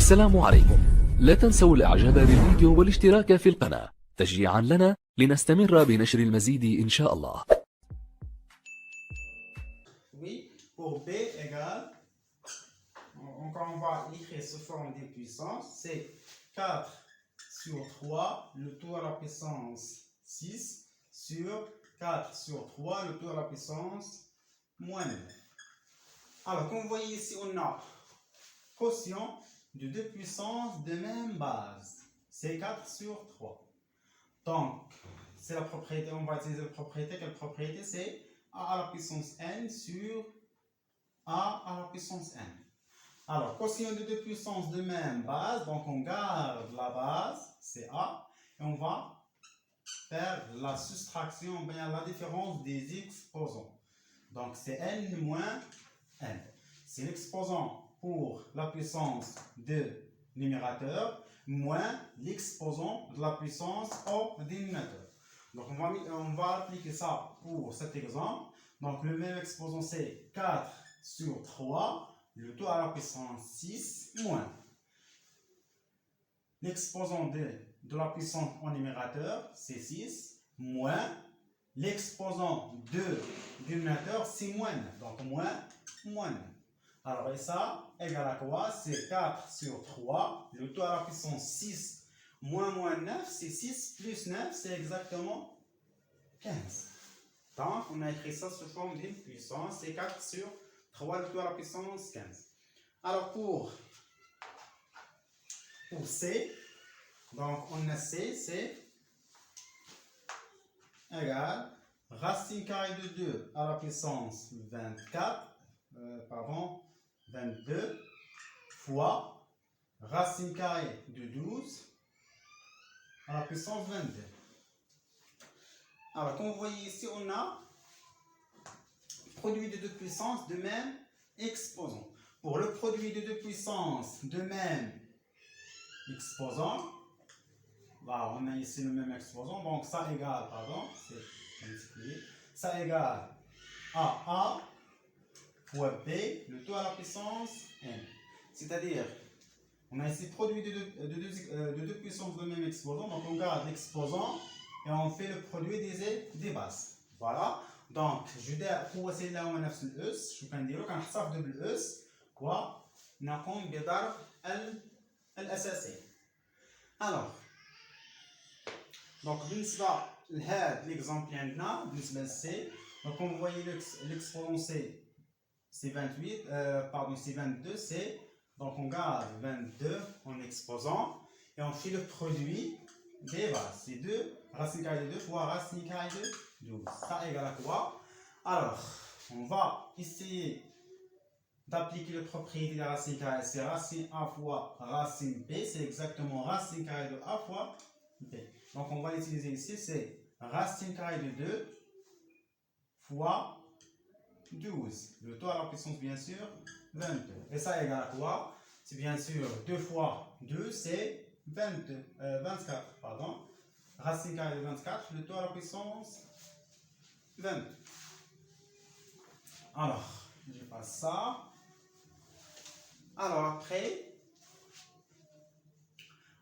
السلام عليكم. لا تنسوا الاعجاب بالفيديو والاشتراك في القناة تشجيعا لنا لنستمر بنشر المزيد إن شاء الله. Oui, pour B égale, encore on va écrire sous forme de puissance, c'est 4 sur 3, le tout à la puissance 6, sur 4 sur 3, le tout à la puissance moins 9. Alors, comme vous voyez ici, on a quotient de deux puissances de même base. C'est 4 sur 3. Donc, c'est la propriété, on va utiliser la propriété. Quelle propriété? C'est A à la puissance n sur A à la puissance n. Alors, quotient de deux puissances de même base, donc on garde la base, c'est A, et on va faire la soustraction, bien la différence des exposants. Donc, c'est n moins n. C'est l'exposant pour la puissance de numérateur moins l'exposant de la puissance au dénominateur. Donc, on va appliquer ça pour cet exemple. Donc, le même exposant, c'est 4 sur 3, le tout à la puissance 6, moins l'exposant de la puissance au numérateur, c'est 6, moins l'exposant de dénominateur, c'est moins 9. Donc, moins 9. Alors, et ça, égale à quoi? C'est 4 sur 3, le tout à la puissance 6, moins 9, c'est 6 plus 9, c'est exactement 15. Donc, on a écrit ça sous forme d'une puissance, c'est 4 sur 3, le tout à la puissance 15. Alors, pour C, donc on a C, c'est égal racine carrée de 2 à la puissance 22 fois racine carrée de 12 à la puissance 22. Alors, comme vous voyez ici, on a produit de deux puissances de même exposant. Pour le produit de deux puissances de même exposant, là, on a ici le même exposant, donc ça égale, ça égale à A fois B, le tout à la puissance n. C'est-à-dire, on a ici produit de deux puissances de même exposant, donc on garde l'exposant et on fait le produit des bases. Voilà. Donc, je vais قوة لا هو نفس الأس، شو كنديرو؟ كنحتفظوا بالأس ونقوم بضرب الأساسين. Alors, donc بالنسبة لهذا l'exemple اللي عندنا بالنسبة للسي، donc comme vous voyez l'exposant c'est 28, c'est 22, c'est donc on garde 22 en exposant et on fait le produit des bases. C'est 2 racine carrée de 2 fois racine carrée de 12. Ça égale à quoi? Alors, on va essayer d'appliquer la propriété de la racine carrée. C'est racine A fois racine B. C'est exactement racine carrée de A fois B. Donc, on va l'utiliser ici. C'est racine carrée de 2 fois 12. Le tout à la puissance, bien sûr, 22. Et ça égale à quoi? C'est bien sûr 2 fois 2, c'est 24. Pardon. Racine carrée de 24, le tout à la puissance 20. Alors, je passe ça. Alors après,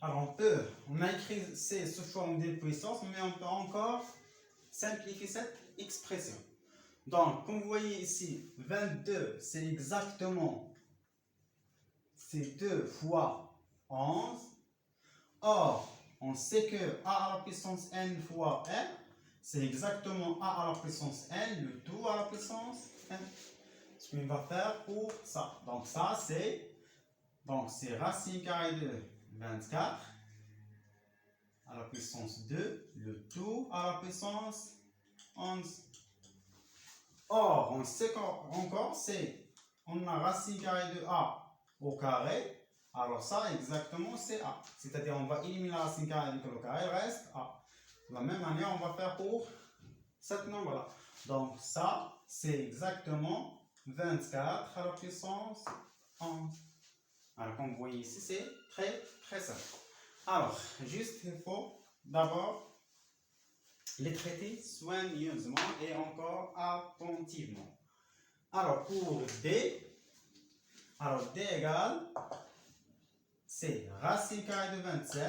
on a écrit C sous forme de puissance, mais on peut encore simplifier cette expression. Donc, comme vous voyez ici, 22, c'est exactement, c'est 2 fois 11. Or, on sait que A à la puissance n fois n, c'est exactement A à la puissance n, le tout à la puissance n. Ce qu'on va faire pour ça. Donc, ça, c'est racine carrée de 24 à la puissance 2, le tout à la puissance 11. Or, on sait encore, on a racine carrée de A au carré. Alors ça, exactement, c'est A. C'est-à-dire, on va éliminer la racine carrée du carré, il reste A. De la même manière, on va faire pour cet nombre-là. Donc ça, c'est exactement 24 à la puissance 11. Alors, comme vous voyez ici, c'est très simple. Alors, juste, il faut d'abord les traiter soigneusement et encore attentivement. Alors, pour D égale c'est racine carrée de 27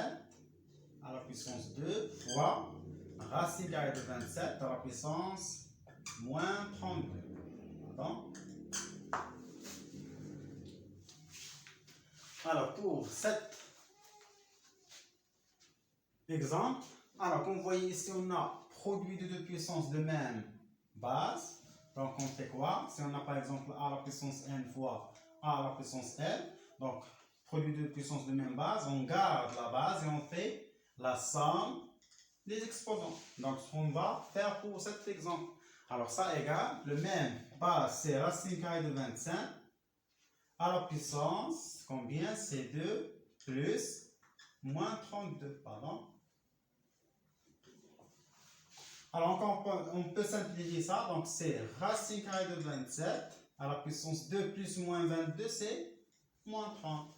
à la puissance 2 fois racine carrée de 27 à la puissance moins 32. Pardon. Alors, pour cet exemple, alors comme vous voyez ici, on a produit de deux puissances de même base. Donc, on fait quoi? Si on a par exemple a à la puissance n fois a à la puissance l, donc produit de deux puissances de même base, on garde la base et on fait la somme des exposants. Donc, ce qu'on va faire pour cet exemple. Alors, ça égale le même base, c'est racine carrée de 25 à la puissance, combien? C'est 2 plus moins 32, pardon. Alors, encore, on peut simplifier ça. Donc, c'est racine carrée de 27 à la puissance 2 plus moins 22, c'est moins 30.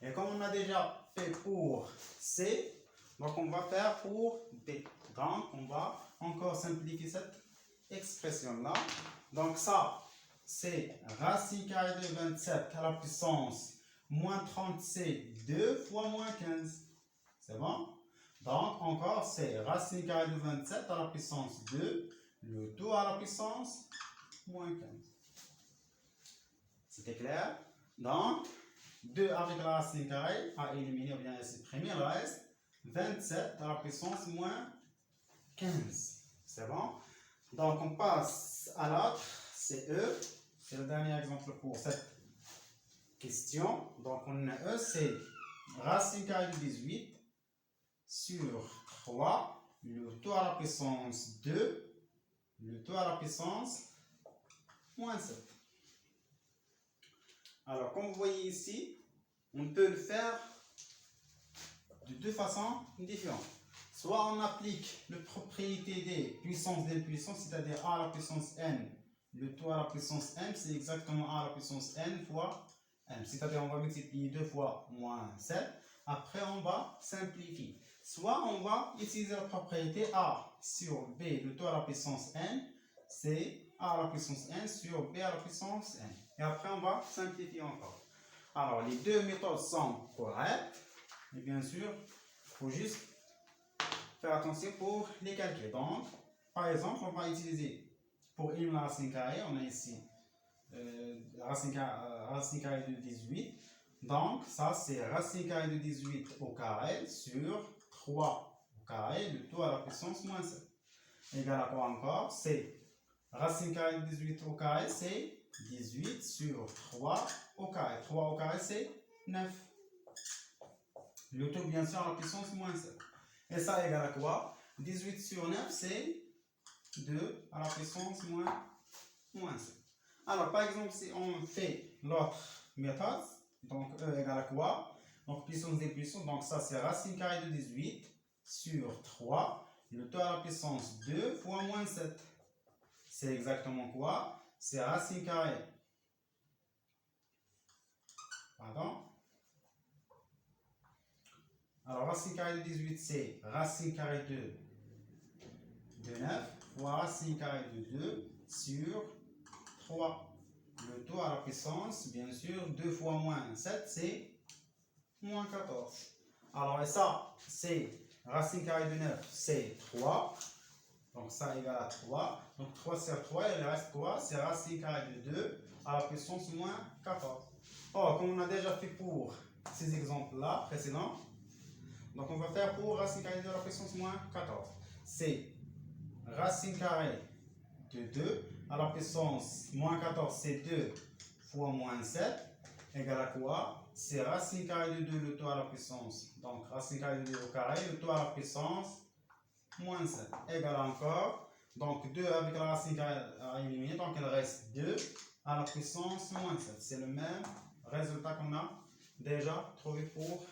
Et comme on a déjà fait pour C, donc on va faire pour D. Donc, on va encore simplifier cette expression-là. Donc, ça, c'est racine carrée de 27 à la puissance moins 30, c'est 2 fois moins 15. C'est bon? Donc, encore, c'est racine carrée de 27 à la puissance 2, le tout à la puissance moins 15. C'était clair? Donc, 2 avec la racine carrée à éliminer ou bien à supprimer, il reste 27 à la puissance moins 15. C'est bon? Donc, on passe à l'autre, c'est E. C'est le dernier exemple pour cette question. Donc, on a E, c'est racine carrée de 18 sur 3, le tout à la puissance 2, le tout à la puissance moins 7. Alors, comme vous voyez ici, on peut le faire de deux façons différentes. Soit on applique la propriété des puissances des puissances, c'est-à-dire a à la puissance n, le tout à la puissance n, c'est exactement a à la puissance n fois n. C'est-à-dire on va multiplier 2 fois moins 7. Après, on va simplifier. Soit on va utiliser la propriété a sur b, le tout à la puissance n, c'est a à la puissance n sur b à la puissance n. Et après, on va simplifier encore. Alors, les deux méthodes sont correctes. Et bien sûr, il faut juste faire attention pour les calculs. Donc, par exemple, on va utiliser pour éliminer la racine carrée, on a ici la racine carrée de 18. Donc, ça, c'est racine carrée de 18 au carré sur 3 au carré, le tout à la puissance moins 7. Égal à quoi encore? C'est racine carrée de 18 au carré, c'est 18 sur 3 au carré. 3 au carré, c'est 9. Le tout, bien sûr, à la puissance moins 7. Et ça égale à quoi? 18 sur 9, c'est 2 à la puissance moins 7. Alors, par exemple, si on fait l'autre méthode, donc E égale à quoi? Donc, puissance des puissances, donc ça, c'est racine carrée de 18 sur 3, le tout à la puissance 2 fois moins 7. C'est exactement quoi? C'est racine carrée. Pardon? Alors, racine carrée de 18, c'est racine carrée de 9 fois racine carrée de 2 sur 3. Le tout à la puissance, bien sûr, 2 fois moins 7, c'est moins 14. Alors, et ça, c'est racine carrée de 9, c'est 3. Donc, ça égale à 3. Donc, 3 sur 3, il reste quoi? C'est racine carrée de 2 à la puissance moins 14. Or, comme on a déjà fait pour ces exemples-là précédents, donc on va faire pour racine carrée de la puissance moins 14. C'est racine carrée de 2 à la puissance moins 14, c'est 2 fois moins 7, égale à quoi? C'est racine carrée de 2, le tout à la puissance. Donc, racine carrée de 2 au carré, le tout à la puissance moins 7, égale encore. Donc, 2 avec la racine carrée à éliminer, donc il reste 2 à la puissance moins 7. C'est le même résultat qu'on a déjà trouvé pour